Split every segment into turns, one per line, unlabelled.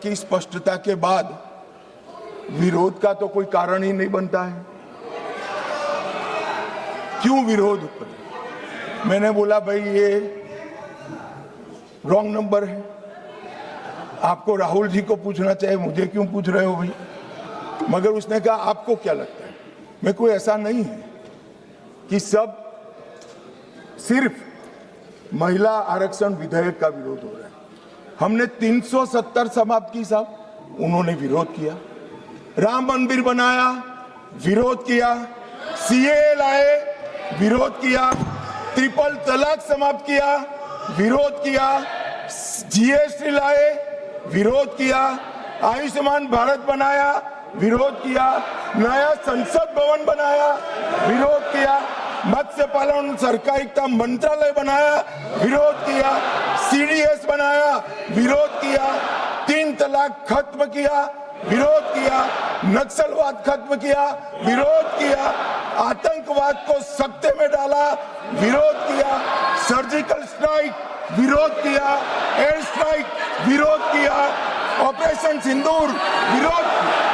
की स्पष्टता के बाद विरोध का तो कोई कारण ही नहीं बनता है। क्यों विरोध करें? मैंने बोला भाई ये रॉन्ग नंबर है, आपको राहुल जी को पूछना चाहिए, मुझे क्यों पूछ रहे हो भाई? मगर उसने कहा आपको क्या लगता है? मैं कोई ऐसा नहीं है कि सब सिर्फ महिला आरक्षण विधेयक का विरोध हो रहा है। हमने 370 समाप्त की साहब, उन्होंने विरोध किया। राम मंदिर बनाया, विरोध किया। सीए लाए, विरोध किया। ट्रिपल तलाक समाप्त किया, विरोध किया। जीएसटी लाए, विरोध किया। आयुष्मान भारत बनाया, विरोध किया। नया संसद भवन बनाया, विरोध किया। मत्स्य पालन सहकारिता मंत्रालय बनाया, विरोध किया। सीडीएस बनाया, विरोध किया। 3 तलाक खत्म किया, विरोध किया। नक्सलवाद खत्म किया, विरोध किया। आतंकवाद को सख्ते में डाला, विरोध किया। सर्जिकल स्ट्राइक, विरोध किया। एयर स्ट्राइक, विरोध किया। ऑपरेशन सिंदूर, विरोध किया।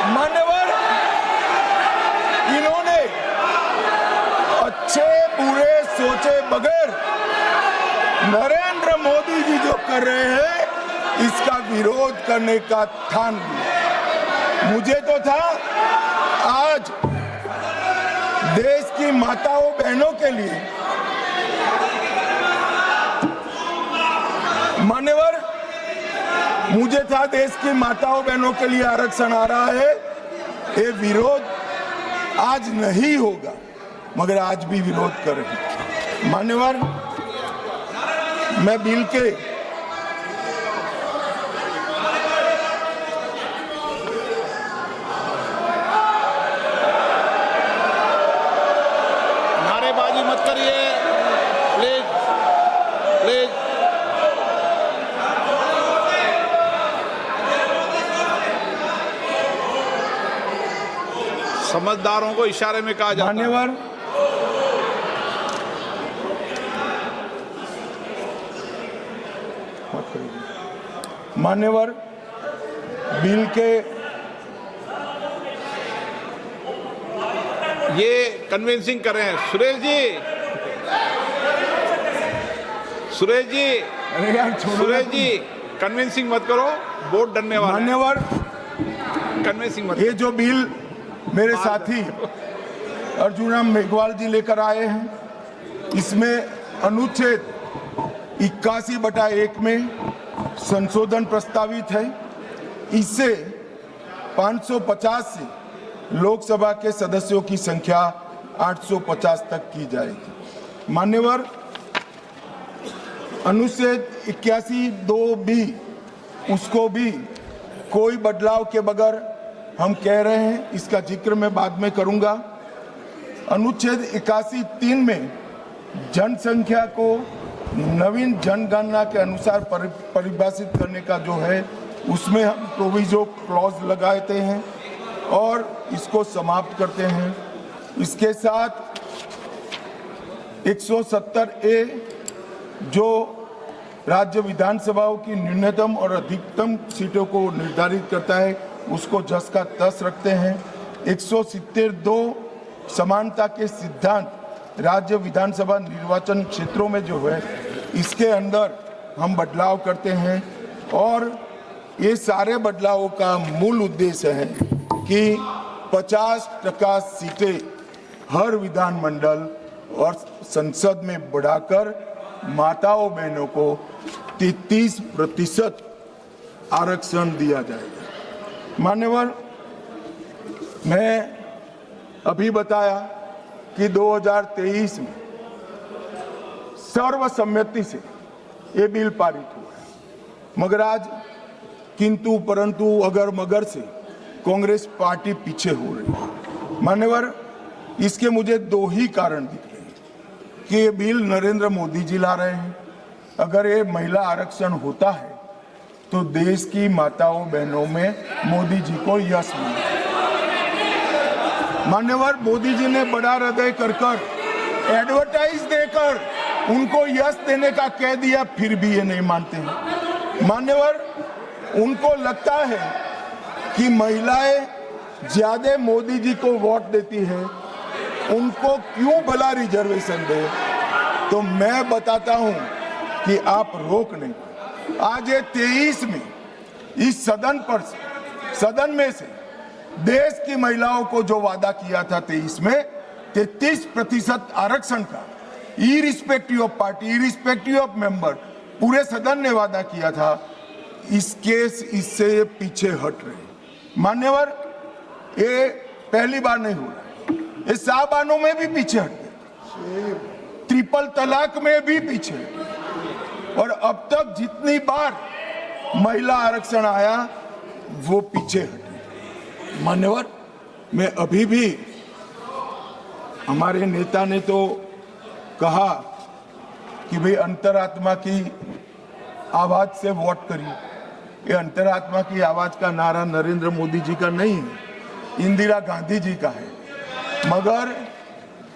मान्यवर इन्होंने अच्छे बुरे सोचे बगैर नरेंद्र मोदी जी जो कर रहे हैं इसका विरोध करने का ठान लिया। मुझे तो था आज देश की माताओं बहनों के लिए, मान्यवर, मुझे था देश की माताओं बहनों के लिए आरक्षण आ रहा है, ये विरोध आज नहीं होगा, मगर आज भी विरोध कर रहे हैं। मान्यवर, मैं बिल के
नारेबाजी मत करिए प्लीज प्लीज। समझदारों को इशारे में कहा जाता है।
मान्यवर, बिल के
ये कन्विंसिंग कर रहे हैं। सुरेश जी कन्विंसिंग मत करो, वोट डरने वाले।
मान्यवर,
कन्विंसिंग मत।
ये जो बिल मेरे साथी अर्जुन मेघवाल जी लेकर आए हैं, इसमें अनुच्छेद 81/1 में संशोधन प्रस्तावित है। इससे 550 से लोकसभा के सदस्यों की संख्या 850 तक की जाएगी। मान्यवर, अनुच्छेद 81(2)(b) उसको भी कोई बदलाव के बगैर हम कह रहे हैं, इसका जिक्र मैं बाद में करूंगा। अनुच्छेद 81(3) में जनसंख्या को नवीन जनगणना के अनुसार परिभाषित करने का जो है, उसमें हम प्रोविजो क्लॉज लगाते हैं और इसको समाप्त करते हैं। इसके साथ 170A जो राज्य विधानसभाओं की न्यूनतम और अधिकतम सीटों को निर्धारित करता है, उसको जस का तस रखते हैं। 170(2) समानता के सिद्धांत राज्य विधानसभा निर्वाचन क्षेत्रों में जो है, इसके अंदर हम बदलाव करते हैं। और ये सारे बदलावों का मूल उद्देश्य है कि 50% सीटें हर विधानमंडल और संसद में बढ़ाकर माताओं बहनों को 33% आरक्षण दिया जाएगा। मान्यवर, मैं अभी बताया कि 2023 में सर्वसम्मति से ये बिल पारित हुआ है, मगर आज किंतु परंतु अगर मगर से कांग्रेस पार्टी पीछे हो रही है। मान्यवर, इसके मुझे 2 ही कारण दिख रहे हैं कि ये बिल नरेंद्र मोदी जी ला रहे हैं। अगर ये महिला आरक्षण होता है तो देश की माताओं बहनों में मोदी जी को यश मिला। मान्यवर, मोदी जी ने बड़ा हृदय कर एडवर्टाइज देकर उनको यश देने का कह दिया, फिर भी ये नहीं मानते हैं। मान्यवर, उनको लगता है कि महिलाएं ज्यादा मोदी जी को वोट देती है, उनको क्यों भला रिजर्वेशन दे। तो मैं बताता हूं कि आप रोक नहीं। आज ये 23 में इस सदन में से देश की महिलाओं को जो वादा किया था 23 में 33% आरक्षण का, irrespective of party, irrespective of member, पूरे सदन ने वादा किया था, इससे पीछे हट रहे। मान्यवर, ये पहली बार नहीं हुआ, ये साबानों में भी पीछे हट गए, ट्रिपल तलाक में भी पीछे, और अब तक जितनी बार महिला आरक्षण आया वो पीछे हटे। मान्यवर, मैं अभी भी, हमारे नेता ने तो कहा कि भाई अंतरात्मा की आवाज से वोट करिए। ये अंतरात्मा की आवाज का नारा नरेंद्र मोदी जी का नहीं है, इंदिरा गांधी जी का है। मगर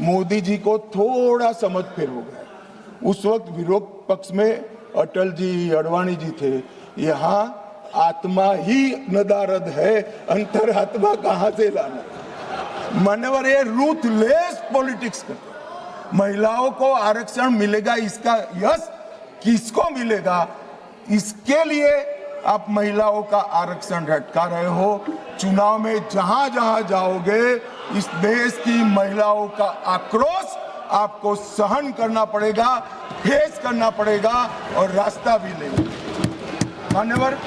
मोदी जी को थोड़ा समझ फेर हो गया। उस वक्त विरोध पक्ष में अटल जी, अडवाणी जी थे। यहाँ आत्मा ही नदारद है, अंतरात्मा कहां से लाना। मान्यवर, ये रूथलेस पॉलिटिक्स करते। महिलाओं को आरक्षण मिलेगा, इसका यश किसको मिलेगा, इसके लिए आप महिलाओं का आरक्षण लटका रहे हो। चुनाव में जहां जहां जाओगे, इस देश की महिलाओं का आक्रोश आपको सहन करना पड़ेगा, फेस करना पड़ेगा, और रास्ता भी नहीं। मान्यवर,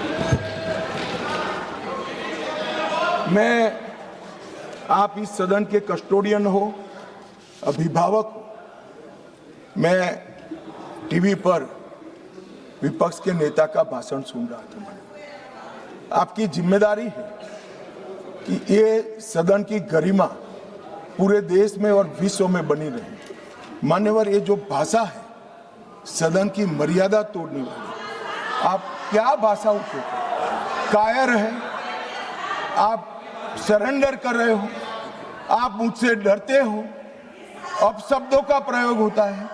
मैं, आप इस सदन के कस्टोडियन हो, अभिभावक हो। मैं टीवी पर विपक्ष के नेता का भाषण सुन रहा था। आपकी जिम्मेदारी है कि ये सदन की गरिमा पूरे देश में और विश्व में बनी रहे। मान्यवर, ये जो भाषा है सदन की मर्यादा तोड़ने वाली, आप क्या भाषा उपयोग, कायर है, आप सरेंडर कर रहे हो, आप मुझसे डरते हो, अपशब्दों का प्रयोग होता है,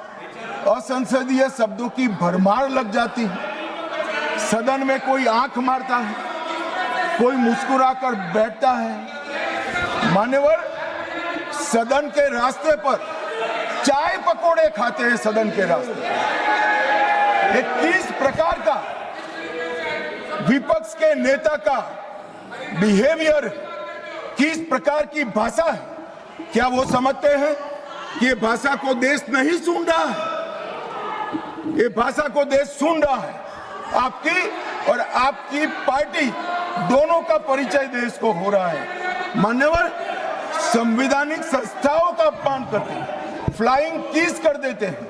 असंसदीय शब्दों की भरमार लग जाती है। सदन में कोई आंख मारता है, कोई मुस्कुराकर बैठता है। मान्यवर, सदन के रास्ते पर चाय पकोड़े खाते हैं। सदन के रास्ते पर किस प्रकार का विपक्ष के नेता का बिहेवियर, किस प्रकार की भाषा है, क्या वो समझते हैं कि ये भाषा को देश नहीं सुन रहा है? ये भाषा को देश सुन रहा है। आपकी और आपकी पार्टी दोनों का परिचय देश को हो रहा है। मान्यवर, संवैधानिक संस्थाओं का अपमान करते हैं, फ्लाइंग किस कर देते हैं,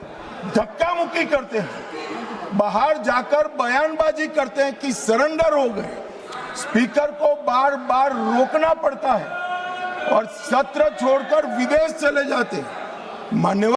धक्का मुक्की करते हैं, बाहर जाकर बयानबाजी करते हैं कि सरेंडर हो गए। स्पीकर को बार बार रोकना पड़ता है और सत्र छोड़कर विदेश चले जाते हैं। मान्यवर